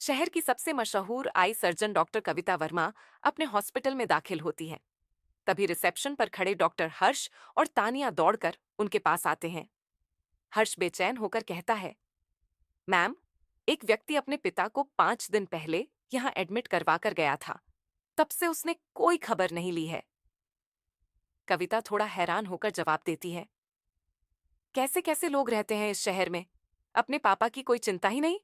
शहर की सबसे मशहूर आई सर्जन डॉक्टर कविता वर्मा अपने हॉस्पिटल में दाखिल होती हैं। तभी रिसेप्शन पर खड़े डॉक्टर हर्ष और तानिया दौड़कर उनके पास आते हैं। हर्ष बेचैन होकर कहता है, मैम, एक व्यक्ति अपने पिता को 5 दिन पहले यहाँ एडमिट करवा कर गया था। तब से उसने कोई खबर नहीं ली है। कविता थोड़ा हैरान होकर जवाब देती है, कैसे कैसे लोग रहते हैं इस शहर में। अपने पापा की कोई चिंता ही नहीं।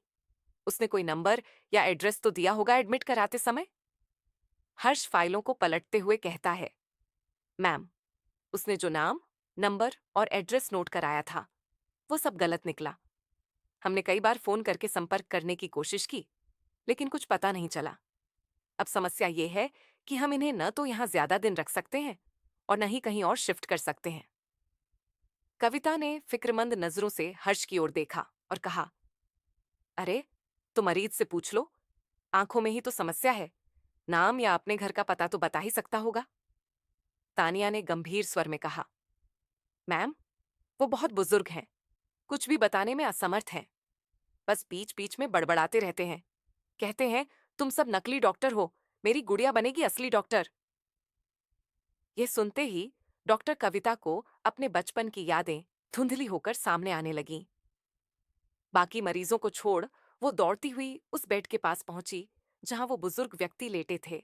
उसने कोई नंबर या एड्रेस तो दिया होगा एडमिट कराते समय। हर्ष फाइलों को पलटते हुए कहता है, मैम, उसने जो नाम, नंबर और एड्रेस नोट कराया था वो सब गलत निकला। हमने कई बार फोन करके संपर्क करने की कोशिश की, लेकिन कुछ पता नहीं चला। अब समस्या ये है कि हम इन्हें न तो यहाँ ज्यादा दिन रख सकते हैं और न ही कहीं और शिफ्ट कर सकते हैं। कविता ने फिक्रमंद नजरों से हर्ष की ओर देखा और कहा, अरे, तो मरीज से पूछ लो। आंखों में ही तो समस्या है। नाम या अपने घर का पता तो बता ही सकता होगा। तानिया ने गंभीर स्वर में कहा, मैम, वो बहुत बुजुर्ग हैं, कुछ भी बताने में असमर्थ हैं। बस बीच बीच में बड़बड़ाते रहते हैं। कहते हैं, तुम सब नकली डॉक्टर हो, मेरी गुड़िया बनेगी असली डॉक्टर। ये सुनते ही डॉक्टर कविता को अपने बचपन की यादें धुंधली होकर सामने आने लगीं। बाकी मरीजों को छोड़ वो दौड़ती हुई उस बेड के पास पहुंची जहां वो बुजुर्ग व्यक्ति लेटे थे।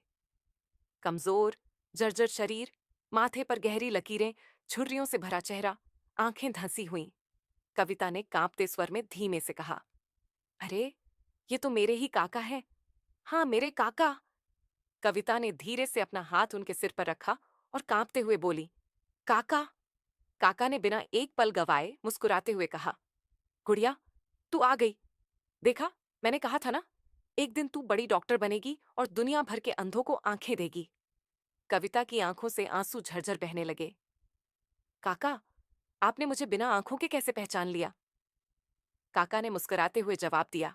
कमजोर, जर्जर शरीर, माथे पर गहरी लकीरें, झुर्रियों से भरा चेहरा, आंखें धंसी हुईं। कविता ने कांपते स्वर में धीमे से कहा, अरे, ये तो मेरे ही काका हैं। हाँ, मेरे काका। कविता ने धीरे से अपना हाथ उनके सिर पर रखा और कांपते हुए बोली, काका। काका ने बिना एक पल गवाए मुस्कुराते हुए कहा, गुड़िया, तू आ गई। देखा, मैंने कहा था ना, एक दिन तू बड़ी डॉक्टर बनेगी और दुनिया भर के अंधों को आंखें देगी। कविता की आंखों से आंसू झरझर बहने लगे। काका, आपने मुझे बिना आंखों के कैसे पहचान लिया? काका ने मुस्कुराते हुए जवाब दिया,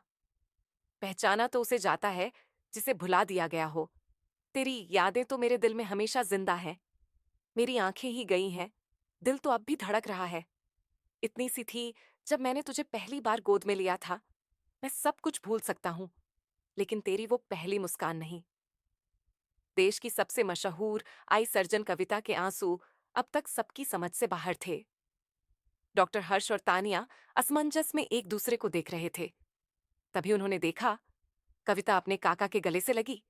पहचाना तो उसे जाता है जिसे भुला दिया गया हो। तेरी यादें तो मेरे दिल में हमेशा जिंदा हैं। मेरी आंखें ही गई हैं, दिल तो अब भी धड़क रहा है। इतनी सी थी जब मैंने तुझे पहली बार गोद में लिया था। मैं सब कुछ भूल सकता हूं, लेकिन तेरी वो पहली मुस्कान नहीं। देश की सबसे मशहूर आई सर्जन कविता के आंसू अब तक सबकी समझ से बाहर थे। डॉक्टर हर्ष और तानिया असमंजस में एक दूसरे को देख रहे थे। तभी उन्होंने देखा, कविता अपने काका के गले से लगी,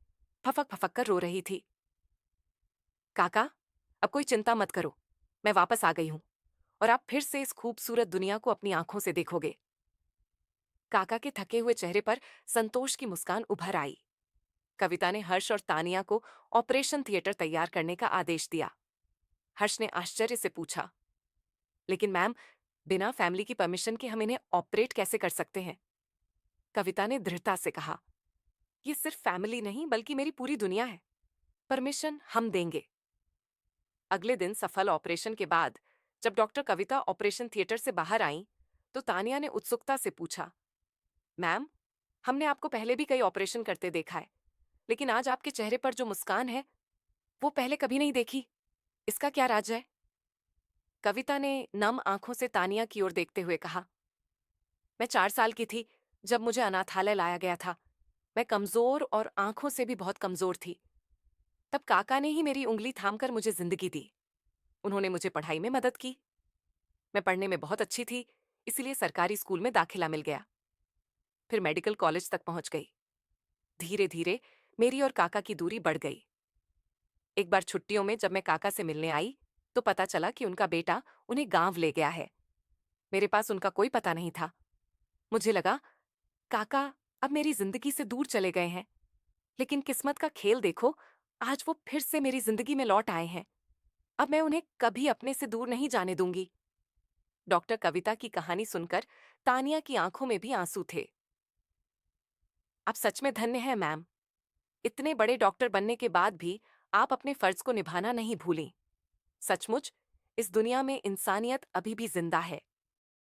फफक फफक कर रो रही थी। काका, अब कोई चिंता मत करो, मैं वापस आ गई हूं और आप फिर से इस खूबसूरत दुनिया को अपनी आंखों से देखोगे। काका के थके हुए चेहरे पर संतोष की मुस्कान उभर आई। कविता ने हर्ष और तानिया को ऑपरेशन थिएटर तैयार करने का आदेश दिया। हर्ष ने आश्चर्य से पूछा, लेकिन मैम, बिना फैमिली की परमिशन के हम इन्हें ऑपरेट कैसे कर सकते हैं? कविता ने दृढ़ता से कहा, ये सिर्फ फैमिली नहीं बल्कि मेरी पूरी दुनिया है। परमिशन हम देंगे। अगले दिन सफल ऑपरेशन के बाद जब डॉक्टर कविता ऑपरेशन थिएटर से बाहर आईं, तो तानिया ने उत्सुकता से पूछा, मैम, हमने आपको पहले भी कई ऑपरेशन करते देखा है, लेकिन आज आपके चेहरे पर जो मुस्कान है वो पहले कभी नहीं देखी। इसका क्या राज है? कविता ने नम आंखों से तानिया की ओर देखते हुए कहा, मैं 4 साल की थी जब मुझे अनाथालय लाया गया था। मैं कमजोर और आंखों से भी बहुत कमजोर थी। तब काका ने ही मेरी उंगली थामकर मुझे जिंदगी दी। उन्होंने मुझे पढ़ाई में मदद की। मैं पढ़ने में बहुत अच्छी थी, इसलिए सरकारी स्कूल में दाखिला मिल गया। फिर मेडिकल कॉलेज तक पहुंच गई। धीरे धीरे मेरी और काका की दूरी बढ़ गई। एक बार छुट्टियों में जब मैं काका से मिलने आई, तो पता चला कि उनका बेटा उन्हें गांव ले गया है। मेरे पास उनका कोई पता नहीं था। मुझे लगा, काका अब मेरी जिंदगी से दूर चले गए हैं। लेकिन किस्मत का खेल देखो, आज वो फिर से मेरी जिंदगी में लौट आए हैं। अब मैं उन्हें कभी अपने से दूर नहीं जाने दूंगी। डॉक्टर कविता की कहानी सुनकर तानिया की आंखों में भी आंसू थे। आप सच में धन्य हैं मैम। इतने बड़े डॉक्टर बनने के बाद भी आप अपने फर्ज को निभाना नहीं भूली। सचमुच, इस दुनिया में इंसानियत अभी भी जिंदा है।